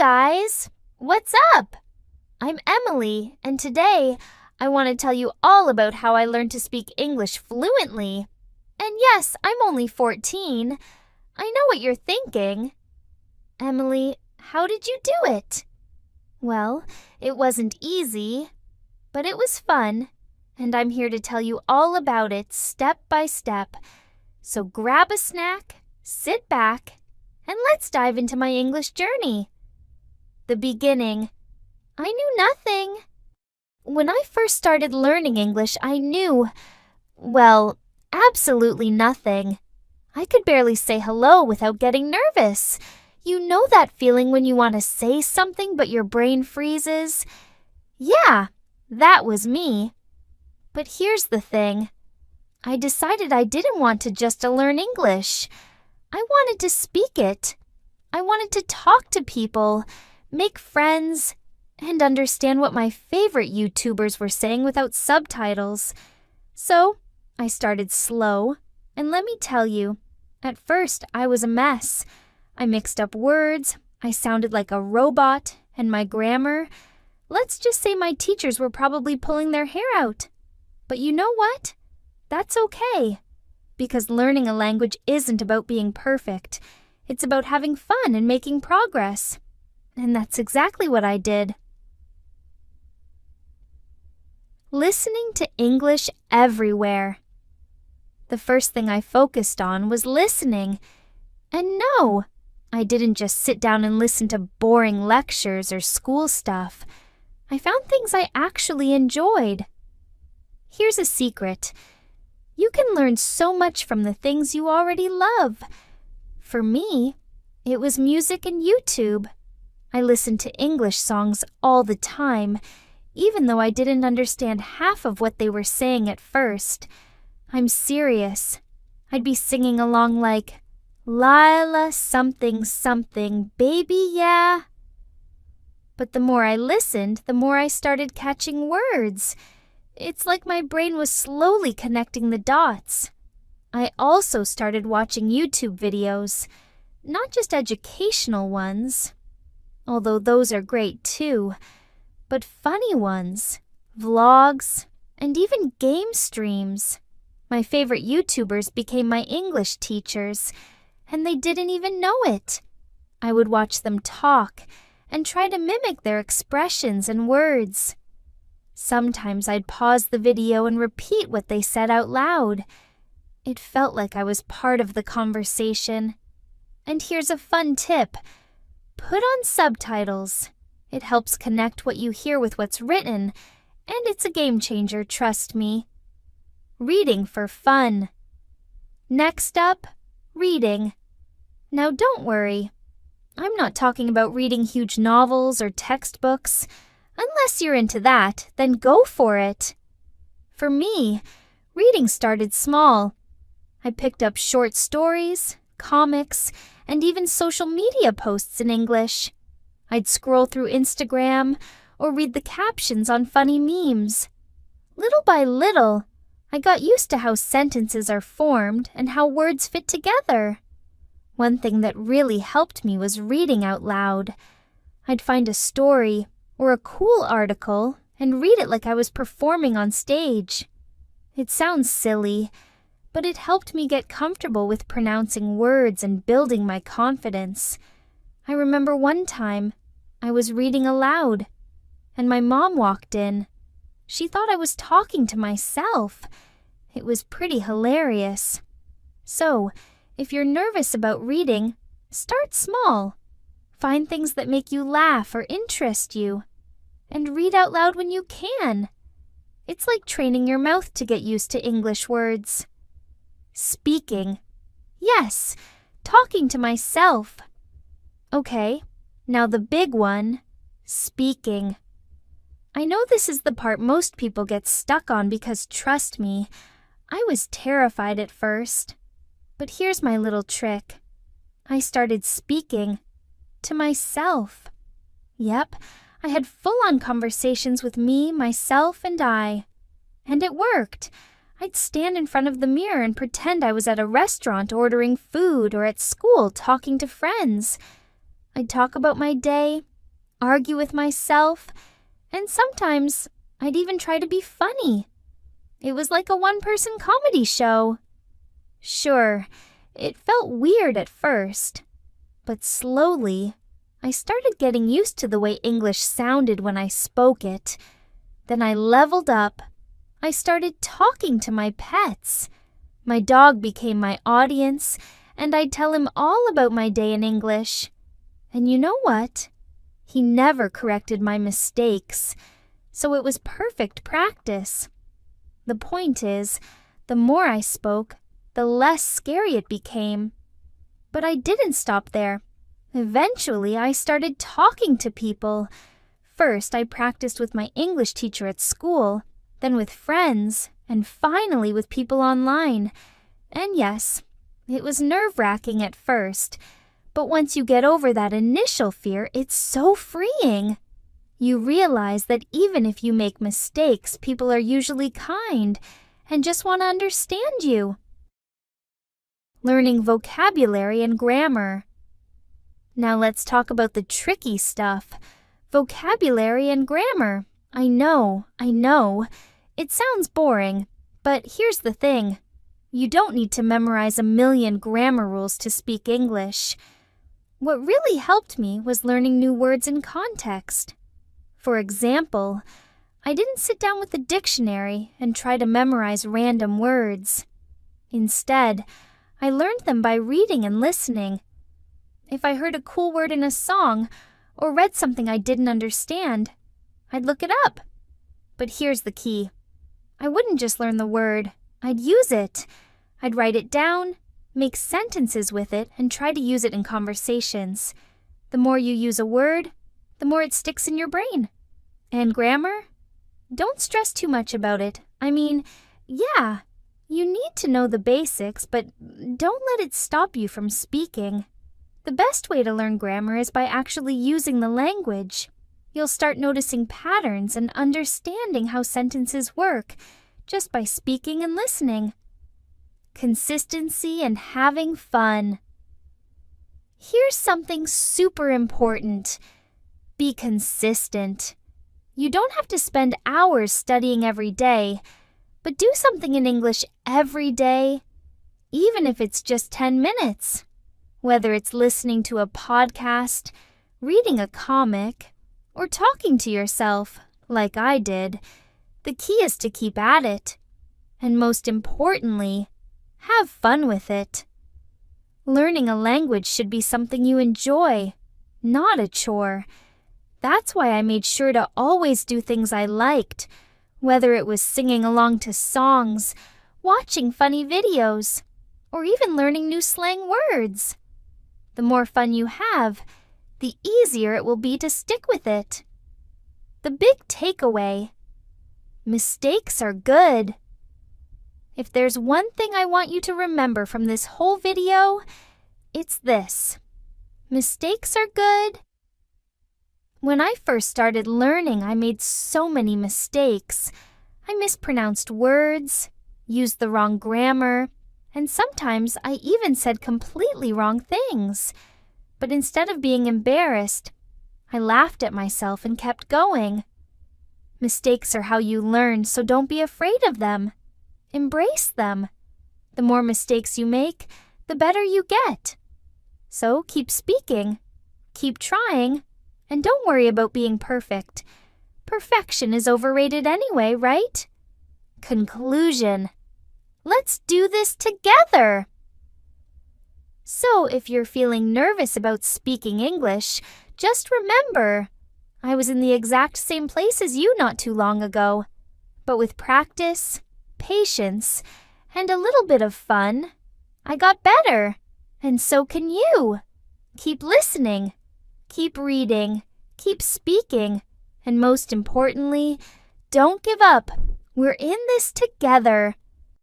guys! What's up? I'm Emily, and today I want to tell you all about how I learned to speak English fluently. And yes, I'm only 14. I know what you're thinking. Emily, how did you do it? Well, it wasn't easy, but it was fun, and I'm here to tell you all about it step by step. So grab a snack, sit back, and let's dive into my English journey. The beginning. I knew nothing. When I first started learning English, I knew, well, absolutely nothing. I could barely say hello without getting nervous. You know that feeling when you want to say something but your brain freezes? Yeah, that was me. But here's the thing. I decided I didn't want to just learn English. I wanted to speak it. I wanted to talk to people, make friends, and understand what my favorite YouTubers were saying without subtitles. So, I started slow, and let me tell you, at first I was a mess. I mixed up words, I sounded like a robot, and my grammar, let's just say my teachers were probably pulling their hair out. But you know what? That's okay, because learning a language isn't about being perfect. It's about having fun and making progress. And that's exactly what I did. Listening to English everywhere. The first thing I focused on was listening. And no, I didn't just sit down and listen to boring lectures or school stuff. I found things I actually enjoyed. Here's a secret. You can learn so much from the things you already love. For me, it was music and YouTube. I listened to English songs all the time, even though I didn't understand half of what they were saying at first. I'm serious. I'd be singing along like, Lila something something, baby, yeah. But the more I listened, the more I started catching words. It's like my brain was slowly connecting the dots. I also started watching YouTube videos, not just educational ones, although those are great too, but funny ones, vlogs, and even game streams. My favorite YouTubers became my English teachers, and they didn't even know it. I would watch them talk and try to mimic their expressions and words. Sometimes I'd pause the video and repeat what they said out loud. It felt like I was part of the conversation. And here's a fun tip. Put on subtitles. It helps connect what you hear with what's written, and it's a game changer, trust me. Reading for fun. Next up, reading. Now don't worry. I'm not talking about reading huge novels or textbooks. Unless you're into that, then go for it. For me, reading started small. I picked up short stories, comics, and even social media posts in English. I'd scroll through Instagram or read the captions on funny memes. Little by little, I got used to how sentences are formed and how words fit together. One thing that really helped me was reading out loud. I'd find a story or a cool article and read it like I was performing on stage. It sounds silly, but it helped me get comfortable with pronouncing words and building my confidence. I remember one time I was reading aloud, and my mom walked in. She thought I was talking to myself. It was pretty hilarious. So, if you're nervous about reading, start small. Find things that make you laugh or interest you, and read out loud when you can. It's like training your mouth to get used to English words. Speaking. Yes, talking to myself. Okay, now the big one, speaking. I know this is the part most people get stuck on because, trust me, I was terrified at first. But here's my little trick. I started speaking to myself. Yep, I had full-on conversations with me, myself, and I. And it worked. I'd stand in front of the mirror and pretend I was at a restaurant ordering food or at school talking to friends. I'd talk about my day argue with myself, and sometimes I'd even try to be funny. It was like a one-person comedy show. Sure, it felt weird at first, but slowly, I started getting used to the way English sounded when I spoke it. Then I leveled up. I started talking to my pets. My dog became my audience, and I'd tell him all about my day in English. And you know what? He never corrected my mistakes, so it was perfect practice. The point is, the more I spoke, the less scary it became. But I didn't stop there. Eventually, I started talking to people. First, I practiced with my English teacher at school, then with friends, and finally with people online. And yes, it was nerve-wracking at first, but once you get over that initial fear, it's so freeing. You realize that even if you make mistakes, people are usually kind and just want to understand you. Learning vocabulary and grammar. Now let's talk about the tricky stuff. Vocabulary and grammar. I know. It sounds boring, but here's the thing. You don't need to memorize a million grammar rules to speak English. What really helped me was learning new words in context. For example, I didn't sit down with a dictionary and try to memorize random words. Instead, I learned them by reading and listening. If I heard a cool word in a song or read something I didn't understand, I'd look it up. But here's the key. I wouldn't just learn the word, I'd use it. I'd write it down, make sentences with it, and try to use it in conversations. The more you use a word, the more it sticks in your brain. And grammar? Don't stress too much about it. I mean, yeah, you need to know the basics, but don't let it stop you from speaking. The best way to learn grammar is by actually using the language. You'll start noticing patterns and understanding how sentences work just by speaking and listening. Consistency and having fun. Here's something super important. Be consistent. You don't have to spend hours studying every day, but do something in English every day, even if it's just 10 minutes. Whether it's listening to a podcast, reading a comic, or talking to yourself, like I did, the key is to keep at it. And most importantly, have fun with it. Learning a language should be something you enjoy, not a chore. That's why I made sure to always do things I liked, whether it was singing along to songs, watching funny videos, or even learning new slang words. The more fun you have, the easier it will be to stick with it. The big takeaway: mistakes are good. If there's one thing I want you to remember from this whole video, it's this. Mistakes are good. When I first started learning, I made so many mistakes. I mispronounced words, used the wrong grammar, and sometimes I even said completely wrong things. But instead of being embarrassed, I laughed at myself and kept going. Mistakes are how you learn, so don't be afraid of them. Embrace them. The more mistakes you make, the better you get. So keep speaking, keep trying, and don't worry about being perfect. Perfection is overrated anyway, right? Conclusion. Let's do this together! So if you're feeling nervous about speaking English, just remember, I was in the exact same place as you not too long ago. But with practice, patience, and a little bit of fun, I got better. And so can you. Keep listening, keep reading, keep speaking, and most importantly, don't give up. We're in this together.